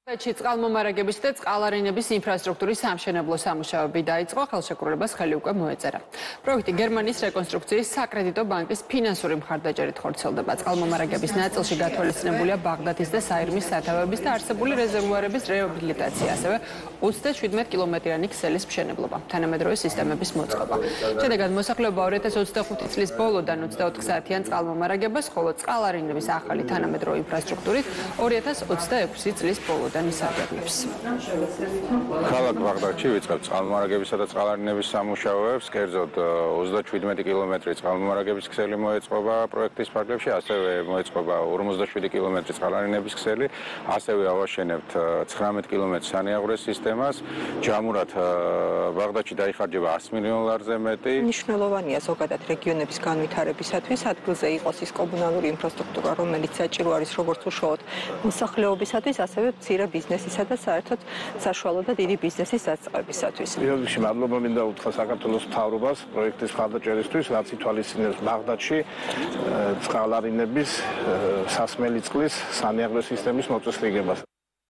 ბაღდათში წყალმომარაგების და წყალარინების ინფრასტრუქტურის სამშენებლო სამუშაოები დაიწყო, ხელშეკრულებას ხელი უკვე მოეწერა. პროექტი გერმანიის რეკონსტრუქციის საკრედიტო ბანკის ფინანსური მხარდაჭერით ხორციელდება. წყალმომარაგების ნაწილში გათვალისწინებულია ბაღდათის და საირმის სათავეების და არსებული რეზერვუარების რეაბილიტაცია, ასევე 37 კილომეტრიანი ქსელის მშენებლობა, თანამედროვე სისტემების მოწყობა. შედეგად მოსახლეობა 2025 წლის ბოლოდან 24 საათიან წყალმომარაგებას, ხოლო წყალარინების ახალი თანამედროვე ინფრასტრუქტურით 2026 წლის ბოლოდან ისარგებლებს. ქალაქ ბაღდათში ვიწყებთ წყალმომარაგებისა და წყალარინების სამუშაოებს, კერძოდ 37 კილომეტრი წყალმომარაგების ქსელი მოეწყობა პროექტის ფარგლებში, ასევე მოეწყობა 57 კილომეტრი წყალარინების ქსელი, ასევე ავაშენებთ 19 კილომეტრი სანიაღვრეს სისტემას. ჯამურად ბაღდათში დაიხარჯება 100 მილიონ ლარზე მეტი. მნიშვნელოვანია ზოგადად რეგიონების განვითარებისათვის ადგილზე იყოს ის კომუნალური ინფრასტრუქტურა, რომელიც საჭირო არის როგორც უშუალოდ მოსახლეობისათვის, ასევე მცირე ბიზნესისა და საერთოდ საშუალო და დიდი ბიზნესის დაწყებისათვის. პირველ რიგში მადლობა მინდა უთხრა საქართველოს მთავრობას პროექტის მხარდაჭერისთვის, რაც ითვალისწინებს ბაღდათში წყალარინების სასმელი წყლის სანიაღვრე სისტემის მოწესრიგებას.